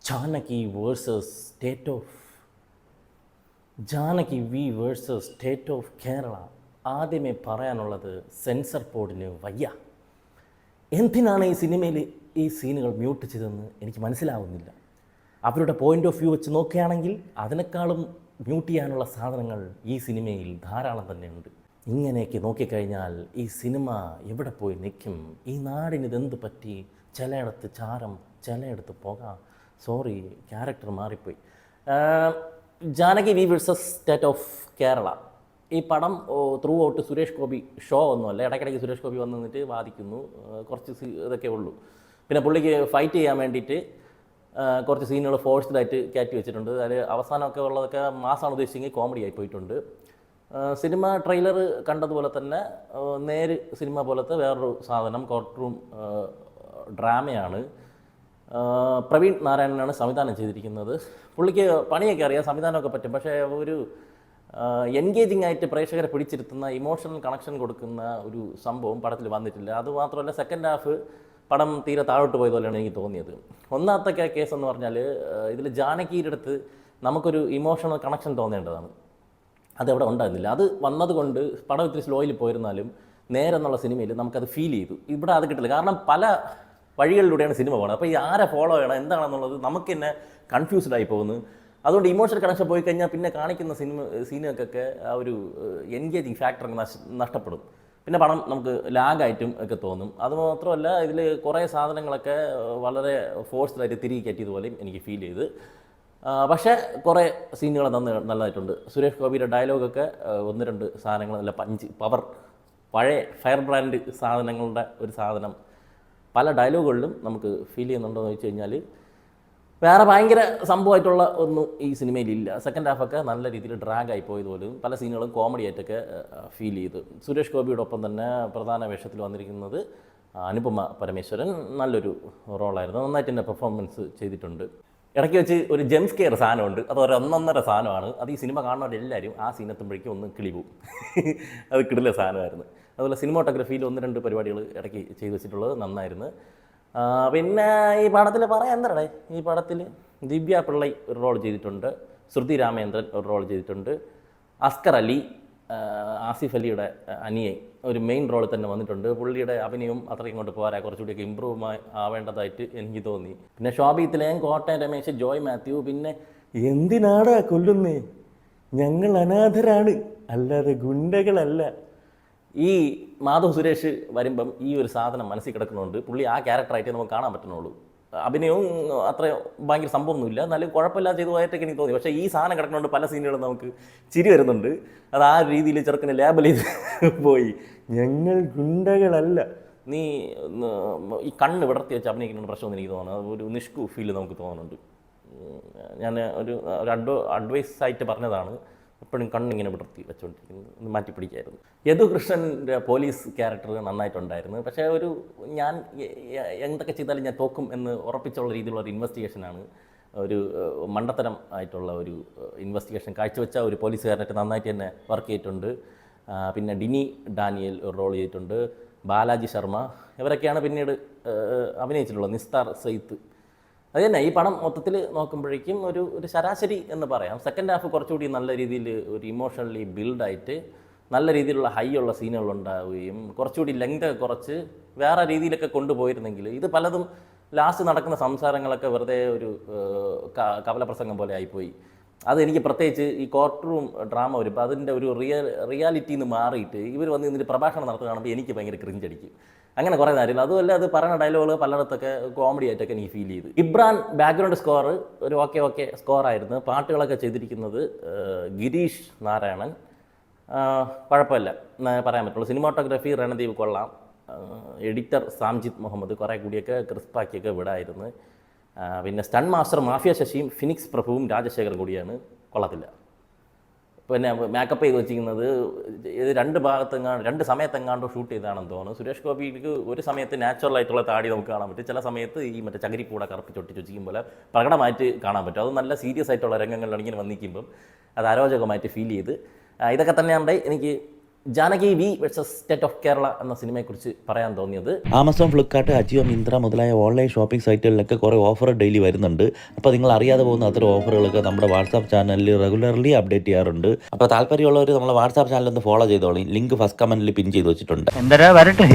Janaki versus state of Janaki V versus state of Kerala. ആദ്യമേ പറയാനുള്ളത് sensor ബോർഡിന് വയ്യ. എന്തിനാണ് ഈ സിനിമയിൽ ഈ സീനുകൾ മ്യൂട്ട് ചെയ്തതെന്ന് എനിക്ക് മനസ്സിലാവുന്നില്ല. അവരുടെ പോയിൻ്റ് ഓഫ് വ്യൂ വെച്ച് നോക്കുകയാണെങ്കിൽ അതിനേക്കാളും മ്യൂട്ട് ചെയ്യാനുള്ള സാധനങ്ങൾ ഈ സിനിമയിൽ ധാരാളം തന്നെയുണ്ട്. ഇങ്ങനെയൊക്കെ നോക്കിക്കഴിഞ്ഞാൽ ഈ സിനിമ എവിടെ പോയി നിൽക്കും? ഈ നാടിന് ഇതെന്ത് പറ്റി? ചിലയിടത്ത് ചാരം, ചിലയിടത്ത് പുക. സോറി, ക്യാരക്ടർ മാറിപ്പോയി. Janaki V versus state of Kerala. ഈ പടം throughout Suresh Gopi show ഒന്നുമല്ല. ഇടയ്ക്കിടയ്ക്ക് സുരേഷ് ഗോപി വന്ന് നിന്നിട്ട് വാദിക്കുന്നു, കുറച്ച് ഇതൊക്കെ ഉള്ളൂ. പിന്നെ പുള്ളിക്ക് ഫൈറ്റ് ചെയ്യാൻ വേണ്ടിയിട്ട് കുറച്ച് സീനുകൾ ഫോഴ്സ്ഡായിട്ട് കയറ്റി വെച്ചിട്ടുണ്ട്. അതിൽ അവസാനമൊക്കെ ഉള്ളതൊക്കെ മാസമാണ് ഉദ്ദേശിച്ചെങ്കിൽ കോമഡി ആയി പോയിട്ടുണ്ട്. സിനിമ ട്രെയിലർ കണ്ടതുപോലെ തന്നെ നേര് സിനിമ പോലത്തെ വേറൊരു സാധനം, കോർട്ട് റൂം ഡ്രാമയാണ്. പ്രവീൺ നാരായണനാണ് സംവിധാനം ചെയ്തിരിക്കുന്നത്. പുള്ളിക്ക് പണിയൊക്കെ അറിയാം, സംവിധാനമൊക്കെ പറ്റും. പക്ഷേ ഒരു എൻഗേജിങ് ആയിട്ട് പ്രേക്ഷകരെ പിടിച്ചിരുത്തുന്ന, ഇമോഷണൽ കണക്ഷൻ കൊടുക്കുന്ന ഒരു സംഭവം പടത്തിൽ വന്നിട്ടില്ല. അതുമാത്രമല്ല, സെക്കൻഡ് ഹാഫ് പടം തീരെ താഴോട്ട് പോയതുപോലെയാണ് എനിക്ക് തോന്നിയത്. ഒന്നാമത്തെ കേസ് എന്ന് പറഞ്ഞാൽ, ഇതിൽ ജാനകിയുടെ അടുത്ത് നമുക്കൊരു ഇമോഷണൽ കണക്ഷൻ തോന്നേണ്ടതാണ്. അതവിടെ ഉണ്ടായിരുന്നില്ല. അത് വന്നതുകൊണ്ട് പടം ഇത്തിരി സ്ലോയിൽ പോയിരുന്നാലും നേരെ എന്നുള്ള സിനിമയിൽ നമുക്കത് ഫീൽ ചെയ്തു. ഇവിടെ അത് കിട്ടില്ല. കാരണം പല വഴികളിലൂടെയാണ് സിനിമ പോകുന്നത്. അപ്പോൾ ഈ ആരെ ഫോളോ ചെയ്യണം, എന്താണെന്നുള്ളത് നമുക്ക് തന്നെ കൺഫ്യൂസ്ഡ് ആയി പോകുന്നു. അതുകൊണ്ട് ഇമോഷണൽ കണക്ഷൻ പോയി കഴിഞ്ഞാൽ പിന്നെ കാണിക്കുന്ന സീനുകൾക്കൊക്കെ ആ ഒരു എൻഗേജിങ് ഫാക്ടർ നഷ്ടപ്പെടും. പിന്നെ പടം നമുക്ക് ലാഗായിട്ടും ഒക്കെ തോന്നും. അതുമാത്രമല്ല, ഇതിൽ കുറേ സാധനങ്ങളൊക്കെ വളരെ ഫോഴ്സ്ഡായിട്ട് തിരികെ കയറ്റിയതുപോലെയും എനിക്ക് ഫീൽ ചെയ്ത്. പക്ഷേ കുറേ സീനുകൾ നല്ലതായിട്ടുണ്ട്. സുരേഷ് ഗോപിയുടെ ഡയലോഗൊക്കെ ഒന്ന് രണ്ട് സാധനങ്ങൾ നല്ല പഞ്ച്, പവർ, പഴയ ഫയർ ബ്രാൻഡ് സാധനങ്ങളുടെ ഒരു സാധനം പല ഡയലോഗുകളിലും നമുക്ക് ഫീൽ ചെയ്യുന്നുണ്ടോ എന്ന് വെച്ച് കഴിഞ്ഞാൽ വേറെ ഭയങ്കര സംഭവമായിട്ടുള്ള ഒന്നും ഈ സിനിമയിലില്ല. സെക്കൻഡ് ഹാഫൊക്കെ നല്ല രീതിയിൽ ഡ്രാഗായി പോയതുപോലും പല സീനുകളും കോമഡി ആയിട്ടൊക്കെ ഫീൽ ചെയ്തു. സുരേഷ് ഗോപിയോടൊപ്പം തന്നെ പ്രധാന വേഷത്തിൽ വന്നിരിക്കുന്നത് അനുപമ പരമേശ്വരൻ. നല്ലൊരു റോളായിരുന്നു, നന്നായിട്ട് തന്നെ പെർഫോമൻസ് ചെയ്തിട്ടുണ്ട്. ഇടയ്ക്ക് വെച്ച് ഒരു ജെംസ് കെയർ സാധനമുണ്ട്, അത് ഒന്നൊന്നര സാധനമാണ്. അത് ഈ സിനിമ കാണുന്നവരെല്ലാവരും ആ സീനെത്തുമ്പോഴേക്കും ഒന്ന് കിളി പോവും. അത് കിടില സാധനമായിരുന്നു. അതുപോലെ സിനിമോട്ടോഗ്രഫിയിൽ ഒന്ന് രണ്ട് പരിപാടികൾ ഇടയ്ക്ക് ചെയ്തു വെച്ചിട്ടുള്ളത് നന്നായിരുന്നു. പിന്നെ ഈ പടത്തിൽ പറയാൻ എന്താടേ, ഈ പടത്തിൽ ദിവ്യ പിള്ളൈ ഒരു റോൾ ചെയ്തിട്ടുണ്ട്, ശ്രുതി രാമേന്ദ്രൻ ഒരു റോൾ ചെയ്തിട്ടുണ്ട്, അസ്കർ അലി, ആസിഫ് അലിയുടെ അനിയൻ ഒരു മെയിൻ റോളിൽ തന്നെ വന്നിട്ടുണ്ട്. പുള്ളിയുടെ അഭിനയവും അത്രയും കൊണ്ട് പോരാ, കുറച്ചുകൂടിയൊക്കെ ഇമ്പ്രൂവ് ആവേണ്ടതായിട്ട് എനിക്ക് തോന്നി. പിന്നെ ശോഭി തിലകൻ, കോട്ടയം രമേശ്, ജോയ് മാത്യു. പിന്നെ എന്തിനാടാ കൊല്ലുന്നേ, ഞങ്ങൾ അനാഥരാണ്, അല്ലാതെ ഗുണ്ടകളല്ല. ഈ മാധവ് സുരേഷ് വരുമ്പം ഈ ഒരു സാധനം മനസ്സിൽ കിടക്കുന്നുണ്ട്. പുള്ളി ആ ക്യാരക്ടറായിട്ട് നമുക്ക് കാണാൻ പറ്റുന്നുള്ളൂ. അഭിനയവും അത്ര ഭയങ്കര സംഭവമൊന്നുമില്ല, എന്നാലും കുഴപ്പമില്ല ചെയ്തു പോയിട്ടൊക്കെ എനിക്ക് തോന്നി. പക്ഷേ ഈ സാധനം കിടക്കുന്നുണ്ട് പല സീനുകളും നമുക്ക് ചിരി വരുന്നുണ്ട്. അത് ആ രീതിയിൽ ചെറുക്കനെ ലേബൽ ചെയ്ത് പോയി, ഞങ്ങൾ ഗുണ്ടകളല്ല. നീ ഈ കണ്ണ് വിടർത്തി വെച്ച് അഭിനയിക്കുന്ന പ്രശ്നമൊന്നും എനിക്ക് തോന്നുന്നത് ഒരു നിഷ്കു ഫീൽ നമുക്ക് തോന്നുന്നുണ്ട്. ഞാൻ ഒരു അഡ്വൈസ് ആയിട്ട് പറഞ്ഞതാണ്, എപ്പോഴും കണ്ണിങ്ങനെ വിടർത്തി വെച്ചുകൊണ്ടിരിക്കുന്നത് മാറ്റി പിടിക്കായിരുന്നു. യദുകൃഷ്ണൻ്റെ പോലീസ് ക്യാരക്ടർ നന്നായിട്ടുണ്ടായിരുന്നു. പക്ഷേ ഞാൻ എന്തൊക്കെ ചെയ്താലും ഞാൻ തോക്കും എന്ന് ഉറപ്പിച്ചുള്ള രീതിയിലുള്ള ഒരു ഇൻവെസ്റ്റിഗേഷനാണ്. ഒരു മണ്ടത്തരം ആയിട്ടുള്ള ഒരു ഇൻവെസ്റ്റിഗേഷൻ കാഴ്ചവെച്ച ഒരു പോലീസുകാരനായിട്ട് നന്നായിട്ട് തന്നെ വർക്ക് ചെയ്തിട്ടുണ്ട്. പിന്നെ ഡിനി ഡാനിയൽ ഒരു റോൾ ചെയ്തിട്ടുണ്ട്, ബാലാജി ശർമ്മ, ഇവരൊക്കെയാണ് പിന്നീട് അഭിനയിച്ചിട്ടുള്ളത്. നിസ്താർ സെയ്ത്ത്. അത് തന്നെ ഈ പടം മൊത്തത്തിൽ നോക്കുമ്പോഴേക്കും ഒരു ശരാശരി എന്ന് പറയാം. സെക്കൻഡ് ഹാഫ് കുറച്ചുകൂടി നല്ല രീതിയിൽ ഒരു ഇമോഷണലി ബിൽഡായിട്ട് നല്ല രീതിയിലുള്ള ഹൈ ഉള്ള സീനുകൾ ഉണ്ടാവുകയും കുറച്ചുകൂടി ലെങ്ത് കുറച്ച് വേറെ രീതിയിലൊക്കെ കൊണ്ടുപോയിരുന്നെങ്കിൽ ഇത് പലതും ലാസ്റ്റ് നടക്കുന്ന സംസാരങ്ങളൊക്കെ വെറുതെ ഒരു കവലപ്രസംഗം പോലെ ആയിപ്പോയി. അതെനിക്ക് പ്രത്യേകിച്ച് ഈ കോർട്ട് റൂം ഡ്രാമ വരുമ്പോൾ അതിൻ്റെ ഒരു റിയാലിറ്റിയിൽ നിന്ന് മാറിയിട്ട് ഇവർ വന്ന് ഇതിൻ്റെ പ്രഭാഷണം നടത്തുക കാണുമ്പോൾ എനിക്ക് ഭയങ്കര ക്രിഞ്ചടിക്കും. അങ്ങനെ കുറേ കാര്യങ്ങൾ. അതുമല്ല, അത് പറയുന്ന ഡയലോഗുകൾ പലയിടത്തൊക്കെ കോമഡി ആയിട്ടൊക്കെ എനിക്ക് ഫീൽ ചെയ്തു. ഇബ്രാൻ ബാക്ക്ഗ്രൗണ്ട് സ്കോർ ഒരു ഓക്കെ സ്കോറായിരുന്നു. പാട്ടുകളൊക്കെ ചെയ്തിരിക്കുന്നത് ഗിരീഷ് നാരായണൻ, കുഴപ്പമില്ല പറയാൻ പറ്റുള്ളൂ. സിനിമാറ്റോഗ്രാഫി രണദീപ് കൊള്ളാം. എഡിറ്റർ സാംജിത് മുഹമ്മദ് കുറേ കൂടിയൊക്കെ ക്രിസ്പാക്കിയൊക്കെ വിടായിരുന്നു. പിന്നെ സ്റ്റൺ മാസ്റ്റർ മാഫിയ ശശിയും ഫിനിക്സ് പ്രഭുവും രാജശേഖരൻ കൂടിയാണ്, കൊള്ളത്തില്ല. പിന്നെ മേക്കപ്പ് ചെയ്ത് വെച്ചിരിക്കുന്നത് ഇത് രണ്ട് സമയത്തെങ്ങാണ്ടോ ഷൂട്ട് ചെയ്താണെന്ന് തോന്നുന്നു. സുരേഷ് ഗോപിക്ക് ഒരു സമയത്ത് നാച്ചുറൽ ആയിട്ടുള്ള താടി നമുക്ക് കാണാൻ പറ്റും, ചില സമയത്ത് ഈ മറ്റേ ചകിരിക്കൂടെ കറുപ്പിച്ചൊട്ടിച്ച് വെച്ചിരിക്കും പോലെ പ്രകടമായിട്ട് കാണാൻ പറ്റും. അത് നല്ല സീരിയസ് ആയിട്ടുള്ള രംഗങ്ങളിലാണ് ഇങ്ങനെ വന്നിരിക്കുമ്പം അത് അരോചകമായിട്ട് ഫീൽ ചെയ്ത്. ഇതൊക്കെ തന്നെയാണ് എനിക്ക് Janaki V versus state of Kerala എന്ന സിനിമയെക്കുറിച്ച് പറയാൻ തോന്നിയത്. ആമസോൺ, ഫ്ലിപ്കാർട്ട്, അജിയോ, മിന്ത്ര മുതലായ ഓൺലൈൻ ഷോപ്പിംഗ് സൈറ്റുകളിലൊക്കെ കുറേ ഓഫർ ഡെയിലി വരുന്നുണ്ട്. അപ്പോൾ നിങ്ങൾ അറിയാതെ പോകുന്ന അത്തരം ഓഫറുകളൊക്കെ നമ്മുടെ വാട്സാപ്പ് ചാനലിൽ റെഗുലർലി അപ്ഡേറ്റ് ചെയ്യാറുണ്ട്. അപ്പോൾ താല്പര്യമുള്ളവർ നമ്മളെ വാട്സാപ്പ് ചാനൽ ഒന്ന് ഫോളോ ചെയ്തോളൂ. ലിങ്ക് ഫസ്റ്റ് കമൻറ്റിൽ പിൻ ചെയ്ത് വെച്ചിട്ടുണ്ട്. എന്തരാ വരട്ടെ.